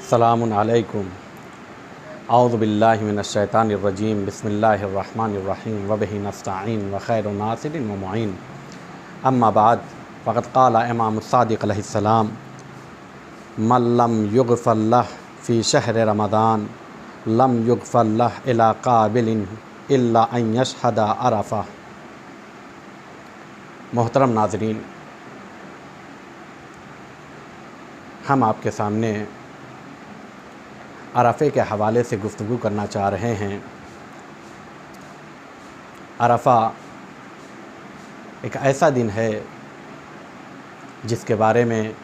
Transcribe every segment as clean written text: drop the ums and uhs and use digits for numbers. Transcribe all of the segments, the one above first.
अस्सलामुन अलैकुम। औज़ु बिल्लाहि मिनश्शैतानिर रजीम। बिस्मिल्लाहिर रहमानिर रहीम व बिही नस्तईन व खैरुन नासिरिन व मुईन। अम्मा बाद फ़क़द क़ाला इमाम सादिक़ अलैहिस्सलाम मन लम युग़फ़र लह फ़ी शहर रमज़ान लम युग़फ़र लह इला क़ाबिलिन इल्ला अन यशहदा अरफ़ा। मोहतरम नाज़रीन, हम आपके सामने अरफ़े के हवाले से गुफ्तगू करना चाह रहे हैं। अरफ़ा एक ऐसा दिन है जिसके बारे में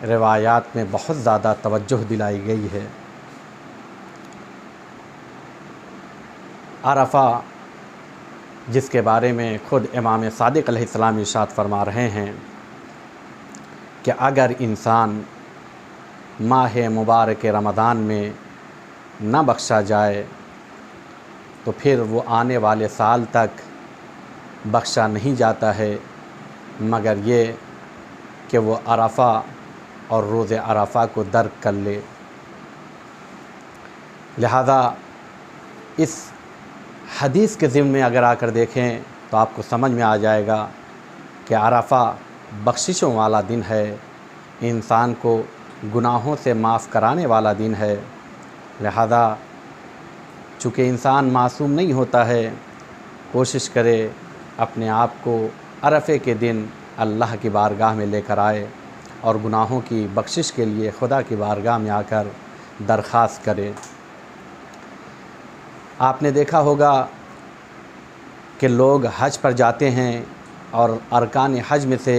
रिवायात में बहुत ज़्यादा तवज्जो दिलाई गई है। अरफ़ा जिसके बारे में ख़ुद इमाम सादिक़ अलैहिस्सलाम इरशाद फरमा रहे हैं कि अगर इंसान माह मुबारक रमज़ान में न बख्शा जाए तो फिर वो आने वाले साल तक बख्शा नहीं जाता है, मगर ये कि वो अरफ़ा और रोज़े अरफ़ा को दर्क कर ले। लिहाजा इस हदीस के ज़िम्न में अगर आकर देखें तो आपको समझ में आ जाएगा कि अरफ़ा बख्शिशों वाला दिन है, इंसान को गुनाहों से माफ़ कराने वाला दिन है। लिहाजा चूँकि इंसान मासूम नहीं होता है, कोशिश करे अपने आप को अरफ़े के दिन अल्लाह की बारगाह में लेकर आए और गुनाहों की बख्शिश के लिए खुदा की बारगाह में आकर दरख्वास्त करे। आपने देखा होगा कि लोग हज पर जाते हैं और अरकान हज में से,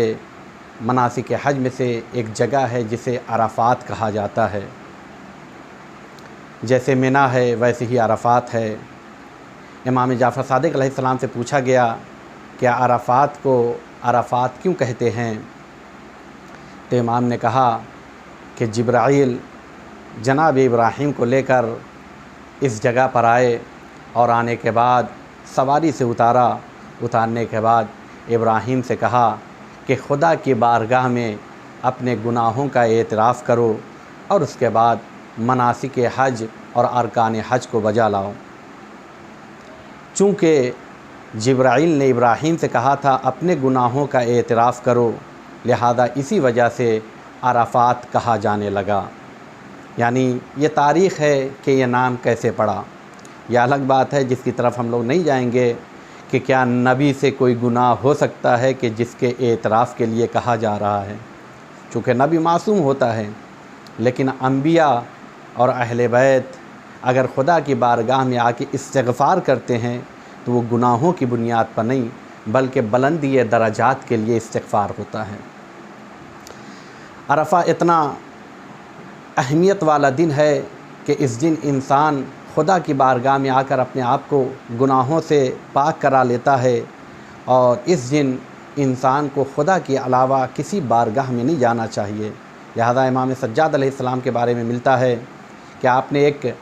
मनासिक हज में से एक जगह है जिसे अराफ़ात कहा जाता है। जैसे मिना है वैसे ही अराफ़ात है। इमाम जाफ़र सादिक़ अलैहिस्सलाम से पूछा गया कि अराफ़ात को अराफ़ात क्यों कहते हैं, तो इमाम ने कहा कि जिब्राईल जनाब इब्राहीम को लेकर इस जगह पर आए और आने के बाद सवारी से उतारने के बाद इब्राहीम से कहा कि खुदा की बारगाह में अपने गुनाहों का एतराफ़ करो और उसके बाद मनासिक हज और अरकान हज को बजा लाओ। चूँकि जिब्राईल ने इब्राहीम से कहा था अपने गुनाहों का एतराफ़ करो, लिहाजा इसी वजह से अराफ़ात कहा जाने लगा। यानी ये तारीख़ है कि यह नाम कैसे पड़ा। यह अलग बात है जिसकी तरफ हम लोग नहीं जाएंगे कि क्या नबी से कोई गुनाह हो सकता है कि जिसके एतराफ़ के लिए कहा जा रहा है। चूँकि नबी मासूम होता है, लेकिन अंबिया और अहले बैत अगर खुदा की बारगाह में आके इस्तिग़फ़ार करते हैं तो वो गुनाहों की बुनियाद पर नहीं बल्कि बुलंदी दराजात के लिए इस्तिग़फ़ार होता है। अरफ़ा इतना अहमियत वाला दिन है कि इस दिन इंसान खुदा की बारगाह में आकर अपने आप को गुनाहों से पाक करा लेता है और इस दिन इंसान को खुदा के अलावा किसी बारगाह में नहीं जाना चाहिए। लिहाजा इमाम सज्जाद अलैहिस्सलाम के बारे में मिलता है कि आपने एक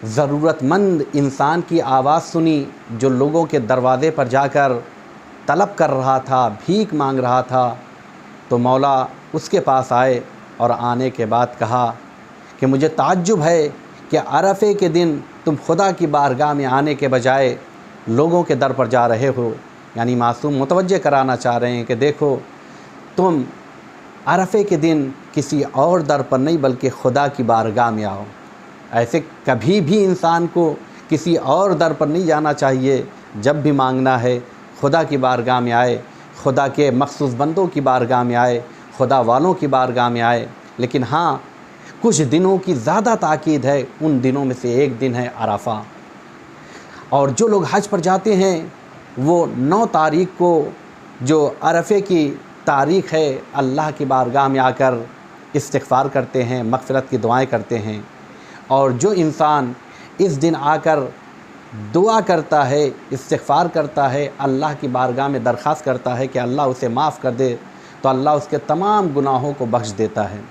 ज़रूरतमंद इंसान की आवाज़ सुनी जो लोगों के दरवाज़े पर जाकर तलब कर रहा था, भीख मांग रहा था, तो मौला उसके पास आए और आने के बाद कहा कि मुझे ताज्जुब है कि अरफ़े के दिन तुम खुदा की बारगाह में आने के बजाय लोगों के दर पर जा रहे हो। यानी मासूम मुतवज्जे कराना चाह रहे हैं कि देखो, तुम अरफ़े के दिन किसी और दर पर नहीं बल्कि खुदा की बारगाह में आओ। ऐसे कभी भी इंसान को किसी और दर पर नहीं जाना चाहिए। जब भी मांगना है खुदा की बारगाह में आए, खुदा के मखसूस बंदों की बारगाह में आए, खुदा वालों की बारगाह में आए। लेकिन हाँ, कुछ दिनों की ज़्यादा ताकीद है, उन दिनों में से एक दिन है अरफ़ा। और जो लोग हज पर जाते हैं वो 9 तारीख़ को, जो अरफ़े की तारीख़ है, अल्लाह की बारगाह में आकर इस्तिग़फ़ार करते हैं, मग़फ़िरत की दुआएं करते हैं। और जो इंसान इस दिन आकर दुआ करता है, इस्तिग़फ़ार करता है, अल्लाह की बारगाह में दरख्वास्त करता है कि अल्लाह उसे माफ़ कर दे, तो अल्लाह उसके तमाम गुनाहों को बख्श देता है।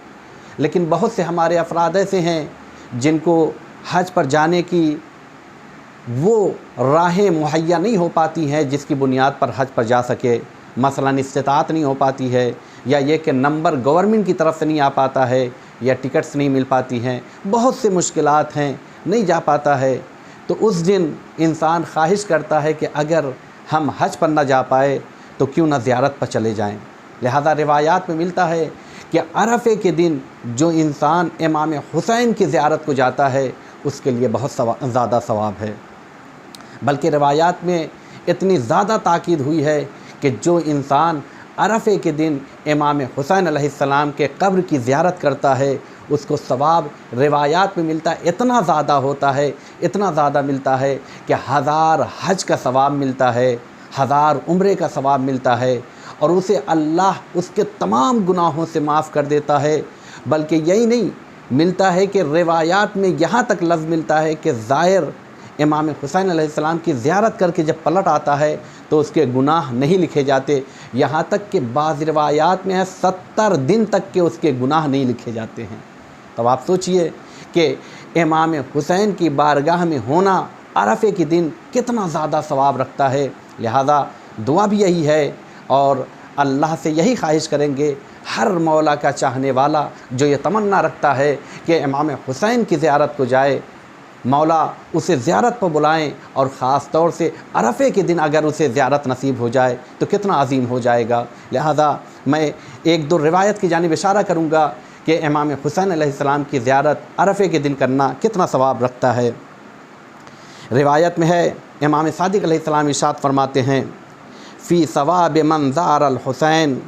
लेकिन बहुत से हमारे अफराद ऐसे हैं जिनको हज पर जाने की वो राहें मुहैया नहीं हो पाती हैं जिसकी बुनियाद पर हज पर जा सके। मसलन इस्तिताअत नहीं हो पाती है, या ये कि नंबर गवर्नमेंट की तरफ से नहीं आ पाता है, या टिकट्स नहीं मिल पाती हैं, बहुत से मुश्किलात हैं, नहीं जा पाता है, तो उस दिन इंसान ख्वाहिश करता है कि अगर हम हज पर ना जा पाए तो क्यों ना ज़ियारत पर चले जाएं। लिहाजा रिवायात में मिलता है कि अरफ़े के दिन जो इंसान इमाम हुसैन की ज़ियारत को जाता है उसके लिए बहुत ज़्यादा सवाब है। बल्कि रिवायात में इतनी ज़्यादा ताकीद हुई है कि जो इंसान अरफ़े के दिन इमाम हुसैन अलैहिस्सलाम के कब्र की ज़ियारत करता है उसको सवाब रिवायात में मिलता है, इतना ज़्यादा होता है, इतना ज़्यादा मिलता है कि 1000 हज का सवाब मिलता है, 1000 उम्रे का सवाब मिलता है, और उसे अल्लाह उसके तमाम गुनाहों से माफ़ कर देता है। बल्कि यही नहीं, मिलता है कि रिवायात में यहाँ तक लफ्ज़ मिलता है कि ज़ायर इमाम हुसैन अलैहिस्सलाम की ज़ियारत करके जब पलट आता है तो उसके गुनाह नहीं लिखे जाते, यहाँ तक कि बाज़ रिवायात में है 70 दिन तक के उसके गुनाह नहीं लिखे जाते हैं। तब आप सोचिए कि इमाम हुसैन की बारगाह में होना अरफ़े के दिन कितना ज़्यादा सवाब रखता है। लिहाजा दुआ भी यही है और अल्लाह से यही ख्वाहिश करेंगे, हर मौला का चाहने वाला जो ये तमन्ना रखता है कि इमाम हुसैन की ज़ियारत को जाए, मौला उसे ज़ियारत पर बुलाएं, और ख़ास तौर से अरफ़े के दिन अगर उसे ज़ियारत नसीब हो जाए तो कितना अजीम हो जाएगा। लिहाजा मैं एक दो रिवायत की जानिब इशारा करूँगा कि इमाम हुसैन अलैहिस्सलाम की ज़ियारत अरफ़े के दिन करना कितना सवाब रखता है। रिवायत में है, इमाम सादिक़ अलैहिस्सलाम इरशाद फरमाते हैं, फ़ी सवाब मन ज़ार अल हुसैन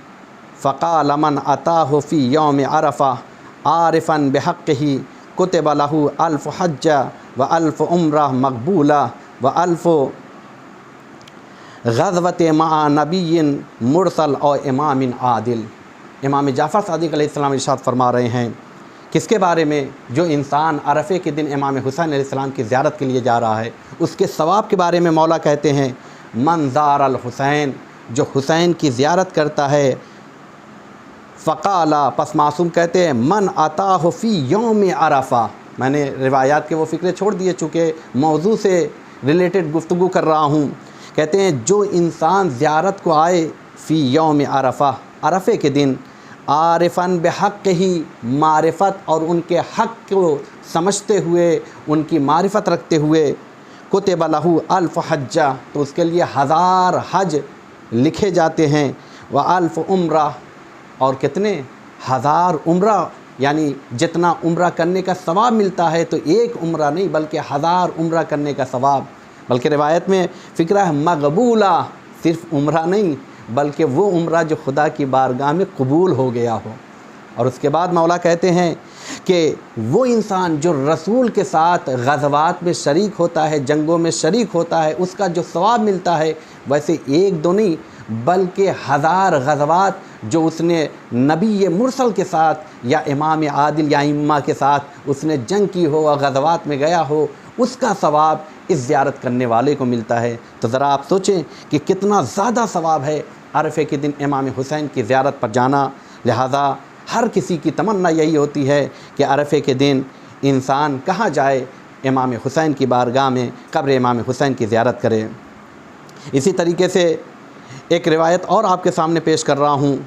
फ़क़ाल मन अताहु फ़ी यौम अरफ़ा आरिफ़न बिहक़्क़िही कुतिब लहू अल्फ़ हज्जा व अल्फ़ उम्रा मक़बूला व अल्फ़ ग़ज़वत मआ नबिय्यिन मुरसल और इमामिन आदिल। इमाम जाफ़र सादिक़ अलैहिस्सलाम इरशाद फरमा रहे हैं, किसके बारे में? जो इंसान अरफ़े के दिन इमाम हुसैन अलैहिस्सलाम की ज़ियारत के लिए जा रहा है, उसके सवाब के बारे में मौला कहते हैं, मन ज़ार अल हुसैन, जो हुसैन की ज़ियारत करता है, फ़क़ाला, पस मासूम कहते हैं, मन अताहु फ़ी यौम अरफ़ा। मैंने रिवायात के वो फ़िक्रे छोड़ दिए चूँकि मौजू से रिलेटेड गुफ्तगू कर रहा हूँ। कहते हैं जो इंसान ज़ियारत को आए फ़ी यौम अरफ़ा, अरफ़े के दिन, आरिफ़न बिहक़्क़िही, मारिफ़त और उनके हक़ को समझते हुए, उनकी मारिफ़त रखते हुए, कुतिब लहू अल्फ़ हज्जा, तो उसके लिए 1000 हज लिखे जाते हैं, व अल्फ़ उम्रा, और कितने 1000 उम्रा, यानी जितना उम्रा करने का सवाब मिलता है तो एक उम्रा नहीं बल्कि 1000 उम्रा करने का सवाब। बल्कि रिवायत में फ़िक्रा है मक़बूला, सिर्फ़ उम्रा नहीं बल्कि वो उम्रा जो खुदा की बारगाह में कबूल हो गया हो। और उसके बाद मौला कहते हैं कि वो इंसान जो रसूल के साथ ग़ज़वात में शरीक होता है, जंगों में शरीक होता है, उसका जो सवाब मिलता है वैसे एक दो नहीं बल्कि 1000 ग़ज़वात जो उसने नबी मुरसल के साथ या इमाम आदिल या इम्मा के साथ उसने जंग की हो और ग़ज़वात में गया हो, उसका सवाब इस ज़ियारत करने वाले को मिलता है। तो ज़रा आप सोचें कि कितना ज़्यादा सवाब है अरफ़े के दिन इमाम हुसैन की ज़ियारत पर जाना। लिहाजा हर किसी की तमन्ना यही होती है कि अरफ़े के दिन इंसान कहाँ जाए, इमाम हुसैन की बारगाह में, कब्र इमाम हुसैन की ज़ियारत करे। इसी तरीके से एक रिवायत और आपके सामने पेश कर रहा हूँ।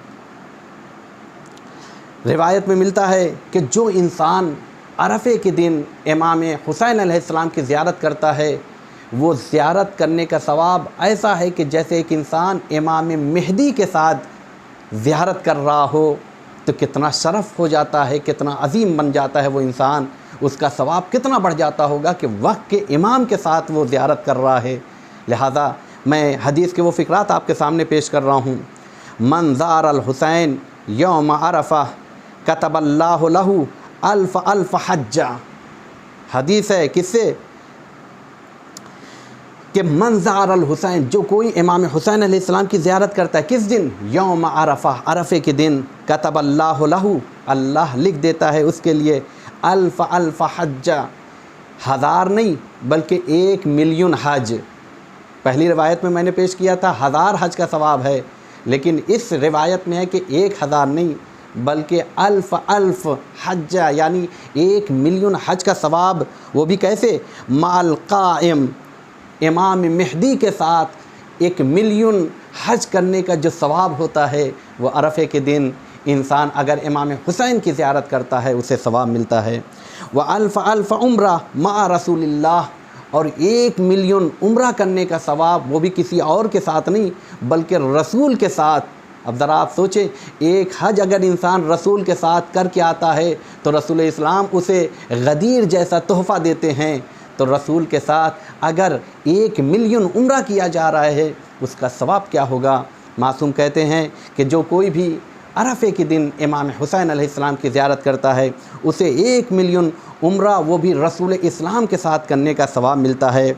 रिवायत में मिलता है कि जो इंसान अरफ़े के दिन इमाम हुसैन अलैहिस्सलाम की ज़ियारत करता है, वो ज़ियारत करने का सवाब ऐसा है कि जैसे एक इंसान इमाम मेहदी के साथ ज़ियारत कर रहा हो, तो कितना शरफ़ हो जाता है, कितना अजीम बन जाता है वो इंसान, उसका सवाब कितना बढ़ जाता होगा कि वक्त के इमाम के साथ वो ज़ियारत कर रहा है। लिहाजा मैं हदीस के वो फ़िक्रात आपके सामने पेश कर रहा हूँ। मन ज़ार अल हुसैन यौम अरफ़ा कतबल्लाहु लहू अल्फ़ अल्फ़ हज्जा। हदीस है किससे कि मन ज़ार अल हुसैन, जो कोई इमाम हुसैन अलैहिस्सलाम की ज़ियारत करता है, किस दिन? यौम अरफ़ा, अरफ़े के दिन, कतबल्लाहु लहू, अल्लाह लिख देता है उसके लिए अल्फ़ अल्फ़ हज्जा, 1000 नहीं बल्कि 1 मिलियन हज। पहली रिवायत में मैंने पेश किया था 1000 हज का सवाब है, लेकिन इस रिवायत में है कि 1000 नहीं बल्कि अल्फ़ अल्फ़ हज्जा, यानी 1 मिलियन हज का सवाब। वो भी कैसे? माल क़ाइम, इमाम मेहदी के साथ 1 मिलियन हज करने का जो सवाब होता है वो अरफ़े के दिन इंसान अगर इमाम हुसैन की ज़ियारत करता है उसे सवाब मिलता है। व अल्फ़ अल्फ़ उम्रा मा रसूलिल्लाह, और 1 मिलियन उम्रा करने का सवाब, वो भी किसी और के साथ नहीं बल्कि रसूल के साथ। अब ज़रा आप सोचें, एक हज अगर इंसान रसूल के साथ करके आता है तो रसूल इस्लाम उसे गदीर जैसा तोहफ़ा देते हैं। तो रसूल के साथ अगर 1 मिलियन उम्रा किया जा रहा है उसका सवाब क्या होगा। मासूम कहते हैं कि जो कोई भी अरफ़े के दिन इमाम हुसैन अलैहिस्सलाम की ज़ियारत करता है उसे 1 मिलियन उम्रा, वो भी रसूल इस्लाम के साथ करने का सवाब मिलता है।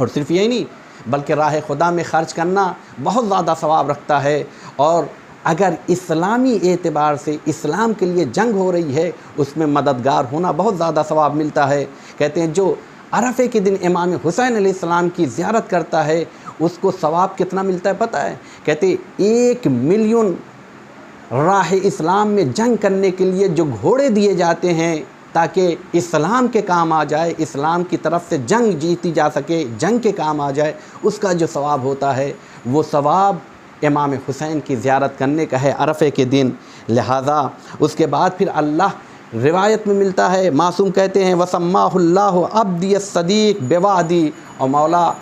और सिर्फ़ यही नहीं बल्कि राह खुदा में ख़र्च करना बहुत ज़्यादा सवाब रखता है। और अगर इस्लामी एतबार से इस्लाम के लिए जंग हो रही है उसमें मददगार होना बहुत ज़्यादा सवाब मिलता है। कहते हैं जो अरफ़े के दिन इमाम हुसैन अलैहिस्सलाम की ज़ियारत करता है उसको सवाब कितना मिलता है पता है। कहते 1 मिलियन राह इस्लाम में जंग करने के लिए जो घोड़े दिए जाते हैं ताकि इस्लाम के काम आ जाए, इस्लाम की तरफ से जंग जीती जा सके, जंग के काम आ जाए, उसका जो सवाब होता है वो सवाब इमाम हुसैन की ज़ियारत करने का है अरफ़े के दिन। लिहाजा उसके बाद फिर अल्लाह रिवायत में मिलता है, मासूम कहते हैं वसम्माहुल्लाहु अब्दी सदीक़ बेवादी, और मौला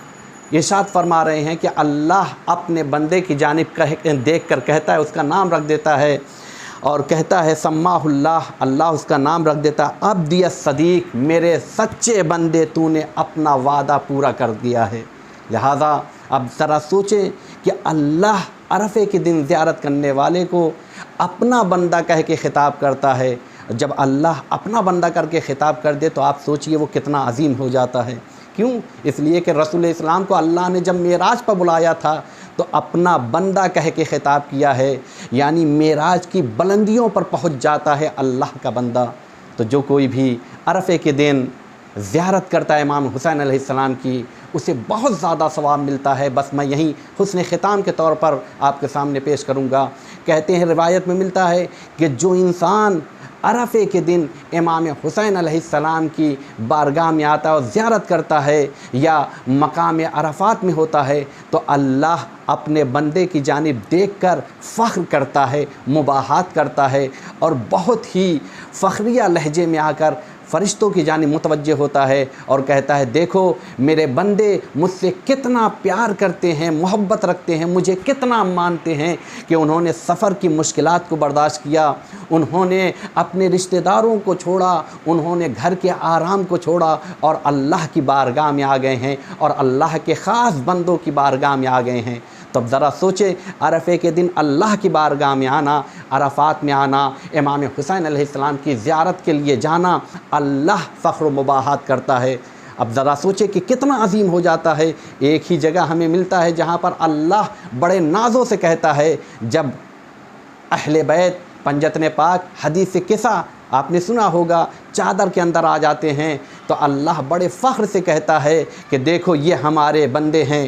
इरशाद फरमा रहे हैं कि अल्लाह अपने बंदे की जानिब देख कर कहता है, उसका नाम रख देता है और कहता है सम्माहुल्लाह, अल्लाह उसका नाम रख देता है अब्दी सदीक़, मेरे सच्चे बंदे तूने अपना वादा पूरा कर दिया है। लिहाजा अब ज़रा सोचें कि अल्लाह अरफ़े के दिन ज़ियारत करने वाले को अपना बंदा कह के ख़िताब करता है। जब अल्लाह अपना बंदा करके ख़िताब कर दे तो आप सोचिए वो कितना अजीम हो जाता है। क्यों? इसलिए कि रसूल इस्लाम को अल्लाह ने जब मेराज पर बुलाया था तो अपना बंदा कह के ख़िताब किया है, यानी मेराज की बुलंदियों पर पहुंच जाता है अल्लाह का बंदा। तो जो कोई भी अरफ़े के दिन ज़ियारत करता है इमाम हुसैन अलैहिस्सलाम की उसे बहुत ज़्यादा सवाब मिलता है। बस मैं यहीं हुस्न ख़िताम के तौर पर आपके सामने पेश करूँगा। कहते हैं रिवायत में मिलता है कि जो इंसान अरफ़े के दिन इमाम हुसैन अलैहिस्सलाम की बारगाह में आता है और ज़ियारत करता है या मकाम अरफ़ात में होता है तो अल्लाह अपने बंदे की जानिब देखकर फ़ख्र करता है, मुबाहात करता है और बहुत ही फ़ख्रिया लहजे में आकर फ़रिश्तों की जानिब मुतवज्जे होता है और कहता है देखो मेरे बंदे मुझसे कितना प्यार करते हैं, मोहब्बत रखते हैं, मुझे कितना मानते हैं कि उन्होंने सफ़र की मुश्किलात को बर्दाश्त किया, उन्होंने अपने रिश्तेदारों को छोड़ा, उन्होंने घर के आराम को छोड़ा और अल्लाह की बारगाह में आ गए हैं और अल्लाह के ख़ास बंदों की बारगाह में आ गए हैं। तब ज़रा सोचें अरफ़े के दिन अल्लाह की बारगाह में आना, अरफ़ात में आना, इमाम हुसैन अलैहिस्सलाम की ज़ियारत के लिए जाना, अल्लाह फ़ख्र मुबाहात करता है। अब ज़रा सोचें कि कितना अजीम हो जाता है। एक ही जगह हमें मिलता है जहाँ पर अल्लाह बड़े नाज़ों से कहता है, जब अहले बैत पंजतन पाक हदीस किसा आपने सुना होगा चादर के अंदर आ जाते हैं तो अल्लाह बड़े फ़ख्र से कहता है कि देखो ये हमारे बंदे हैं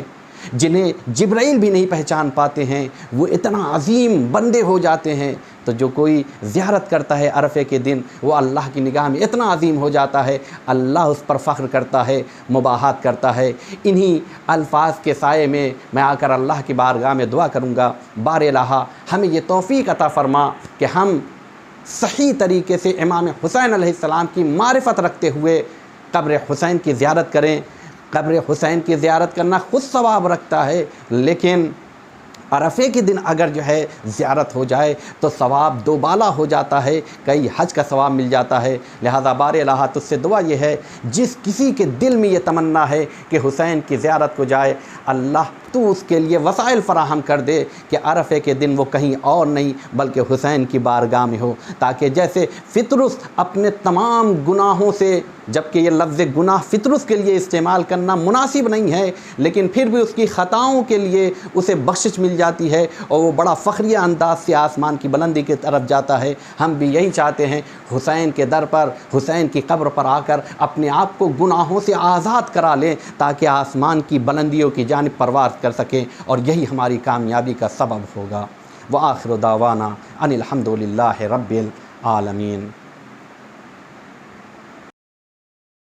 जिन्हें जिब्राइल भी नहीं पहचान पाते हैं, वो इतना अजीम बंदे हो जाते हैं। तो जो कोई ज़ियारत करता है अरफ़े के दिन वो अल्लाह की निगाह में इतना अजीम हो जाता है, अल्लाह उस पर फ़ख्र करता है, मुबाहात करता है। इन्हीं अल्फाज के साए में मैं आकर अल्लाह की बारगाह में दुआ करूँगा, बारे इलाहा हमें ये तौफ़ीक़ अता फ़रमा कि हम सही तरीके से इमाम हुसैन अलैहिस्सलाम की मारिफत रखते हुए क़ब्र हुसैन की ज़ियारत करें। क़ब्र हुसैन की ज़ियारत करना ख़ुद सवाब रखता है, लेकिन अरफ़े के दिन अगर जो है ज़ियारत हो जाए तो सवाब दोबाला हो जाता है, कई हज का सवाब मिल जाता है। लिहाजा बारे इलाहा तुझसे दुआ ये है, जिस किसी के दिल में ये तमन्ना है कि हुसैन की ज़ियारत को जाए, अल्लाह तू उसके लिए वसाइल फ़राहम कर दे कि अरफ़े के दिन वो कहीं और नहीं बल्कि हुसैन की बारगाह में हो, ताकि जैसे फ़ितरुस अपने तमाम गुनाहों से, जबकि ये लफ्ज़ गुनाह फ़ितरुस के लिए इस्तेमाल करना मुनासिब नहीं है, लेकिन फिर भी उसकी ख़ताओं के लिए उसे बख्शिश मिल जाती है और वो बड़ा फ़ख्रिया अंदाज से आसमान की बुलंदी की तरफ जाता है। हम भी यही चाहते हैं, हुसैन के दर पर, हुसैन की कब्र पर आकर अपने आप को गुनाहों से आज़ाद करा लें ताकि आसमान की बुलंदियों की जानिब परवाज़ कर सकें और यही हमारी कामयाबी का सबब होगा। व आखिर दावाना अनिल हम्दुलिल्लाहि रब्बिल आलमीन।